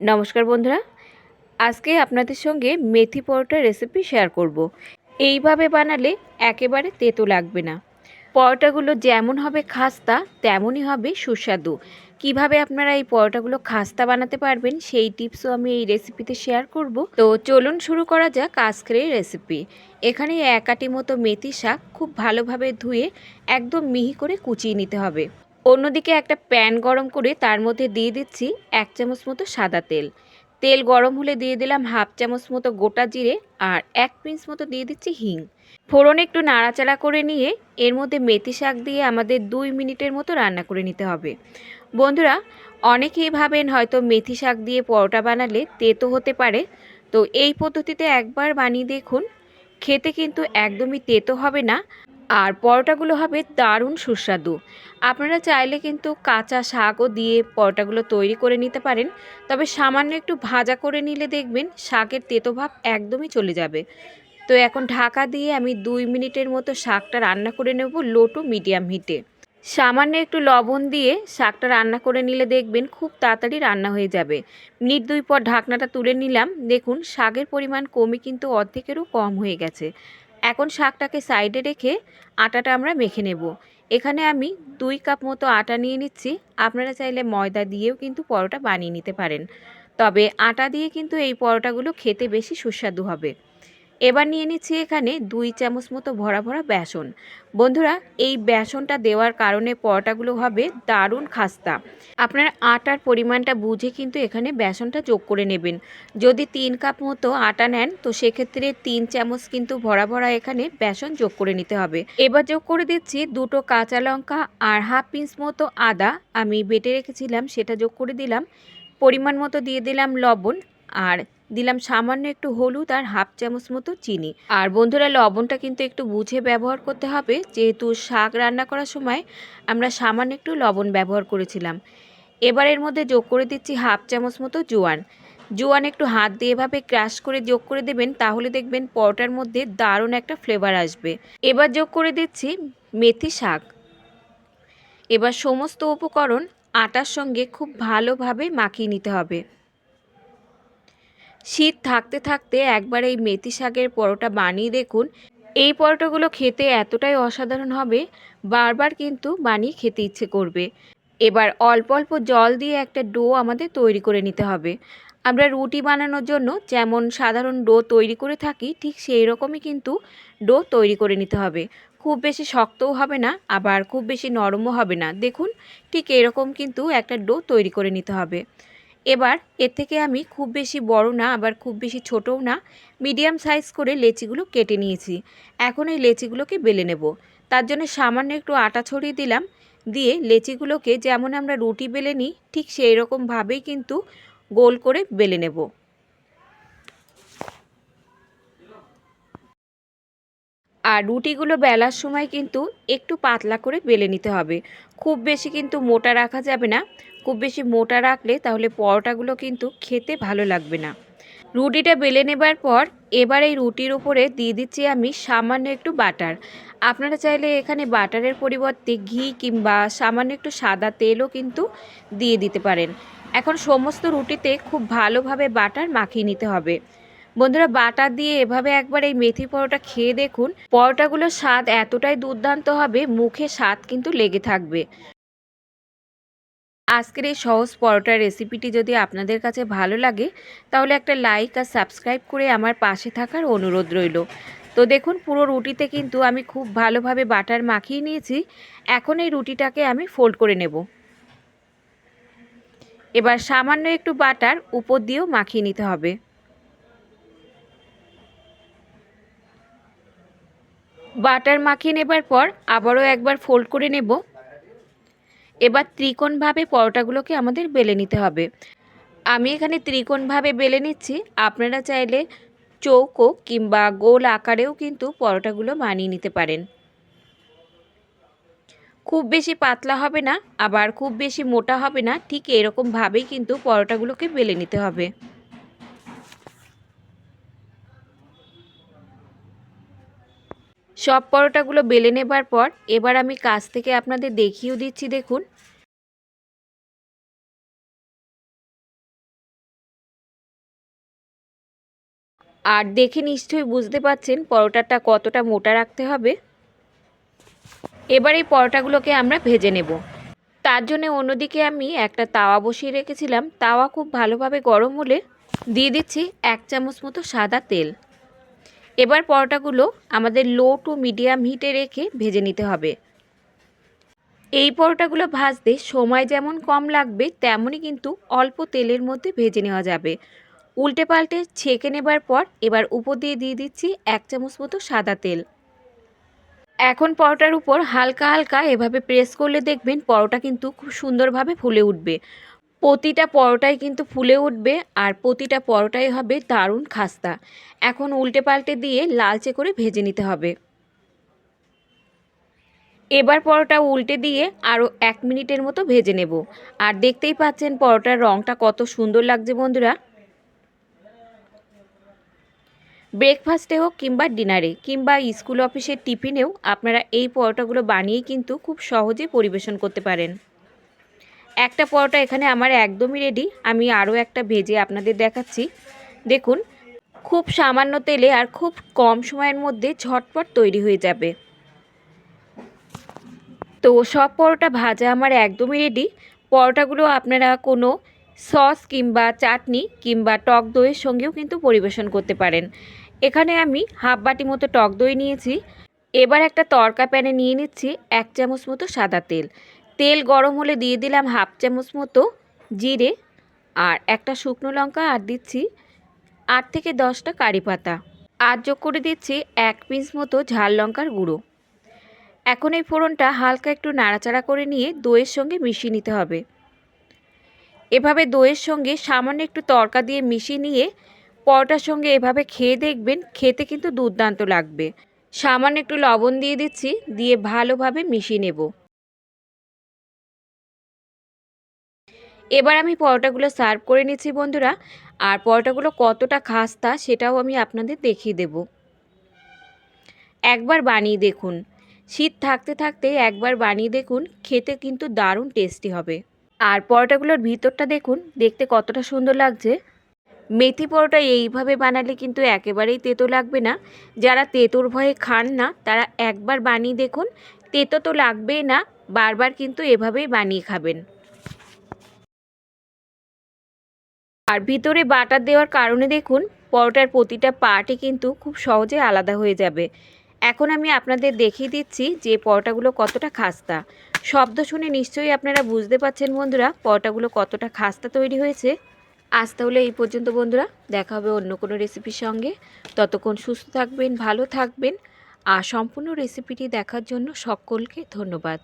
নমস্কার বন্ধুরা, আজকে আপনাদের সঙ্গে মেথি পরোটার রেসিপি শেয়ার করব। এইভাবে বানালে একেবারে তেতো লাগবে না। পরোটাগুলো যেমন হবে খাস্তা তেমনই হবে সুস্বাদু। কিভাবে আপনারা এই পরোটাগুলো খাস্তা বানাতে পারবেন সেই টিপসও আমি এই রেসিপিতে শেয়ার করব। তো চলুন শুরু করা যাক আজকের এই রেসিপি। এখানে এক আটি মতো মেথি শাক খুব ভালোভাবে ধুয়ে একদম মিহি করে কুচিয়ে নিতে হবে। অন্যদিকে একটা প্যান গরম করে তার মধ্যে দিয়ে দিচ্ছি 1 চামচ মতো সাদা তেল। তেল গরম হলে দিয়ে দিলাম হাফ চামচ মতো গোটা জিরে আর 1 পিঞ্চ মতো দিয়ে দিচ্ছি হিং। ফোড়নে একটু নাড়াচাড়া করে নিয়ে এর মধ্যে মেথি শাক দিয়ে আমাদের 2 মিনিটের মতো রান্না করে নিতে হবে। বন্ধুরা, অনেকেই ভাবেন হয়তো মেথি শাক দিয়ে পরোটা বানালে তেতো হতে পারে। তো এই পদ্ধতিতে একবার বানিয়ে দেখুন, খেতে কিন্তু একদমই তেতো হবে না আর পরোটাগুলো হবে দারুণ সুস্বাদু। আপনারা চাইলে কিন্তু কাঁচা শাকও দিয়ে পরোটাগুলো তৈরি করে নিতে পারেন, তবে সামান্য একটু ভাজা করে নিলে দেখবেন শাকের তেতো ভাব একদমই চলে যাবে। তো এখন ঢাকা দিয়ে আমি 2 মিনিটের মতো শাকটা রান্না করে নেব লো টু মিডিয়াম হিটে। সামান্য একটু লবণ দিয়ে শাকটা রান্না করে নিলে দেখবেন খুব তাড়াতাড়ি রান্না হয়ে যাবে। মিনিট 2 পর ঢাকনাটা তুলে নিলাম, দেখুন শাকের পরিমাণ কমে কিন্তু অর্ধেকেরও কম হয়ে গেছে। এখন শাকটাকে সাইডে রেখে আটাটা আমরা মেখে নেব। এখানে আমি 2 কাপ মতো আটা নিয়ে নিচ্ছি। আপনারা চাইলে ময়দা দিয়েও কিন্তু পরোটা বানিয়ে নিতে পারেন, তবে আটা দিয়ে কিন্তু এই পরোটাগুলো খেতে বেশি সুস্বাদু হবে। এবার নিয়ে নিচ্ছি এখানে 2 চামচ মতো ভরা ভরা বেসন। বন্ধুরা, এই বেসনটা দেওয়ার কারণে পরোটাগুলো হবে দারুণ খাস্তা। আপনারা আটার পরিমাণটা বুঝে কিন্তু এখানে বেসনটা যোগ করে নেবেন। যদি 3 কাপ মতো আটা নেন তো সেক্ষেত্রে 3 চামচ কিন্তু ভরা ভরা এখানে বেসন যোগ করে নিতে হবে। এবার যোগ করে দিচ্ছি 2টো কাঁচা লঙ্কা আর হাফ পিঞ্চ মতো আদা আমি বেটে রেখেছিলাম, সেটা যোগ করে দিলাম। পরিমাণ মতো দিয়ে দিলাম লবণ আর দিলাম সামান্য একটু হলুদ আর হাফ চামচ মতো চিনি। আর বন্ধুরা, লবণটা কিন্তু একটু বুঝে ব্যবহার করতে হবে, যেহেতু শাক রান্না করার সময় আমরা সামান্য একটু লবণ ব্যবহার করেছিলাম। এবার এর মধ্যে যোগ করে দিচ্ছি হাফ চামচ মতো জোয়ান। জোয়ান একটু হাত দিয়ে এভাবে ক্রাশ করে যোগ করে দেবেন, তাহলে দেখবেন পরোটার মধ্যে দারুণ একটা ফ্লেভার আসবে। এবার যোগ করে দিচ্ছি মেথি শাক। এবার সমস্ত উপকরণ আটার সঙ্গে খুব ভালোভাবে মাখিয়ে নিতে হবে। শীত থাকতে থাকতে একবার এই মেথি শাকের পরোটা বানিয়ে দেখুন। এই পরোটাগুলো খেতে এতটাই অসাধারণ হবে, বারবার কিন্তু বানিয়ে খেতে ইচ্ছে করবে। এবার অল্প অল্প জল দিয়ে একটা ডো আমাদের তৈরি করে নিতে হবে। আমরা রুটি বানানোর জন্য যেমন সাধারণ ডো তৈরি করে থাকি, ঠিক সেই রকমই কিন্তু ডো তৈরি করে নিতে হবে। খুব বেশি শক্তও হবে না, আবার খুব বেশি নরমও হবে না। দেখুন, ঠিক এরকম কিন্তু একটা ডো তৈরি করে নিতে হবে। এবার এর থেকে আমি খুব বেশি বড় না, আবার খুব বেশি ছোটও না, মিডিয়াম সাইজ করে লেচিগুলো কেটে নিয়েছি। এখন এই লেচিগুলোকে বেলে নেব। তার জন্য সামান্য একটু আটা ছড়িয়ে দিলাম, দিয়ে লেচিগুলোকে যেমন আমরা রুটি বেলে নিই ঠিক সেই রকমভাবেই কিন্তু গোল করে বেলে নেব। আর রুটিগুলো বেলার সময় কিন্তু একটু পাতলা করে বেলে নিতে হবে। খুব বেশি কিন্তু মোটা রাখা যাবে না। খুব বেশি মোটা রাখলে তাহলে পরোটাগুলো কিন্তু খেতে ভালো লাগবে না। রুটিটা বেলে নেবার পর এবার এই রুটির উপরে দিয়ে দিচ্ছি আমি সামান্য একটু বাটার। আপনারা চাইলে এখানে বাটারের পরিবর্তে ঘি কিংবা সামান্য একটু সাদা তেলও কিন্তু দিয়ে দিতে পারেন। এখন সমস্ত রুটিতে খুব ভালোভাবে বাটার মাখিয়ে নিতে হবে। বন্ধুরা, বাটার দিয়ে এভাবে একবার এই মেথি পরোটা খেয়ে দেখুন, পরোটাগুলোর স্বাদ এতটাই দুর্দান্ত হবে, মুখে স্বাদ কিন্তু লেগে থাকবে। আজকের এই সহজ পরোটার রেসিপিটি যদি আপনাদের কাছে ভালো লাগে তাহলে একটা লাইক আর সাবস্ক্রাইব করে আমার পাশে থাকার অনুরোধ রইল। তো দেখুন, পুরো রুটিতে কিন্তু আমি খুব ভালোভাবে বাটার মাখিয়ে নিয়েছি। এখন এই রুটিটাকে আমি ফোল্ড করে নেব। এবার সামান্য একটু বাটার উপর দিয়েও মাখিয়ে নিতে হবে। বাটার মাখিয়ে নেবার পর আবারও একবার ফোল্ড করে নেব। এবার ত্রিকোণভাবে পরোটাগুলোকে আমাদের বেলে নিতে হবে। আমি এখানে ত্রিকোণভাবে বেলে নিচ্ছি। আপনারা চাইলে চৌকো কিংবা গোল আকারেও কিন্তু পরোটাগুলো বানিয়ে নিতে পারেন। খুব বেশি পাতলা হবে না, আবার খুব বেশি মোটা হবে না, ঠিক এরকমভাবেই কিন্তু পরোটাগুলোকে বেলে নিতে হবে। সব পরোটাগুলো বেলে নেবার পর এবার আমি কাছ থেকে আপনাদের দেখিয়েও দিচ্ছি, দেখুন। আর দেখে নিশ্চয়ই বুঝতে পারছেন পরোটাটা কতটা মোটা রাখতে হবে। এবার এই পরোটাগুলোকে আমরা ভেজে নেব। তার জন্য অন্যদিকে আমি একটা তাওয়া বসিয়ে রেখেছিলাম। তাওয়া খুব ভালোভাবে গরম হলে দিয়ে দিচ্ছি 1 চামচ মতো সাদা তেল। এবার পরোটাগুলো আমাদের লো টু মিডিয়াম হিটে রেখে ভেজে নিতে হবে। এই পরোটাগুলো ভাজতে সময় যেমন কম লাগবে তেমনই কিন্তু অল্প তেলের মধ্যে ভেজে নেওয়া যাবে। উল্টে পাল্টে ছেঁকে নেবার পর এবার উপর দিয়ে দিচ্ছি 1 চামচ মতো সাদা তেল। এখন পরোটার উপর হালকা হালকা এভাবে প্রেস করলে দেখবেন পরোটা কিন্তু খুব সুন্দরভাবে ফুলে উঠবে। প্রতিটা পরোটাই কিন্তু ফুলে উঠবে আর প্রতিটা পরোটাই হবে দারুণ খাস্তা। এখন উল্টে পাল্টে দিয়ে লালচে করে ভেজে নিতে হবে। এবার পরোটা উল্টে দিয়ে আরও 1 মিনিটের মতো ভেজে নেব। আর দেখতেই পাচ্ছেন পরোটার রঙটা কত সুন্দর লাগছে বন্ধুরা। ব্রেকফাস্টে হোক কিংবা ডিনারে কিংবা স্কুল অফিসের টিফিনেও আপনারা এই পরোটাগুলো বানিয়ে কিন্তু খুব সহজে পরিবেশন করতে পারেন। একটা পরোটা এখানে আমার একদমই রেডি। আমি আরও একটা ভেজে আপনাদের দেখাচ্ছি। দেখুন, খুব সামান্য তেলে আর খুব কম সময়ের মধ্যে ঝটপট তৈরি হয়ে যাবে। তো সব পরোটা ভাজা আমার একদমই রেডি। পরোটাগুলো আপনারা কোনো সস কিংবা চাটনি কিংবা টক দইয়ের সঙ্গেও কিন্তু পরিবেশন করতে পারেন। এখানে আমি হাফ বাটি মতো টক দই নিয়েছি। এবার একটা তড়কা প্যানে নিয়ে নিচ্ছি 1 চামচ মতো সাদা তেল। তেল গরম হলে দিয়ে দিলাম হাফ চামচ মতো জিরে আর একটা শুকনো লঙ্কা আর দিচ্ছি 8 থেকে 10টা কারি পাতা। আর যোগ করে দিচ্ছি 1 পিঞ্চ মতো ঝাল লঙ্কার গুঁড়ো। এখন এই ফোড়নটা হালকা একটু নাড়াচাড়া করে নিয়ে দইয়ের সঙ্গে মিশিয়ে নিতে হবে। এভাবে দইয়ের সঙ্গে সামান্য একটু তড়কা দিয়ে মিশিয়ে নিয়ে পরোটার সঙ্গে এভাবে খেয়ে দেখবেন, খেতে কিন্তু দুর্দান্ত লাগবে। সামান্য একটু লবণ দিয়ে দিচ্ছি, দিয়ে ভালোভাবে মিশিয়ে নেব। এবার আমি পরোটাগুলো সার্ভ করে নিচ্ছি বন্ধুরা। আর পরোটাগুলো কতটা খাস্তা সেটাও আমি আপনাদের দেখিয়ে দেব। একবার বানিয়ে দেখুন, শীত থাকতে থাকতে একবার বানিয়ে দেখুন, খেতে কিন্তু দারুণ টেস্টি হবে। আর পরোটাগুলোর ভিতরটা দেখুন, দেখতে কতটা সুন্দর লাগছে। মেথি পরোটা এইভাবে বানালে কিন্তু একেবারেই তেতো লাগবে না। যারা তেতোর ভয়ে খান না তারা একবার বানিয়ে দেখুন, তেতো তো লাগবেই না, বারবার কিন্তু এভাবেই বানিয়ে খাবেন। আর ভিতরে বাটার দেওয়ার কারণে দেখুন পরোটার প্রতিটা পার্টই কিন্তু খুব সহজে আলাদা হয়ে যাবে। এখন আমি আপনাদের দেখিয়ে দিচ্ছি যে পরোটাগুলো কতটা খাস্তা। শব্দ শুনে নিশ্চয়ই আপনারা বুঝতে পারছেন বন্ধুরা পরোটাগুলো কতটা খাস্তা তৈরি হয়েছে। আজ তাহলে এই পর্যন্ত বন্ধুরা, দেখা হবে অন্য কোনো রেসিপির সঙ্গে। ততক্ষণ সুস্থ থাকবেন, ভালো থাকবেন। আর সম্পূর্ণ রেসিপিটি দেখার জন্য সকলকে ধন্যবাদ।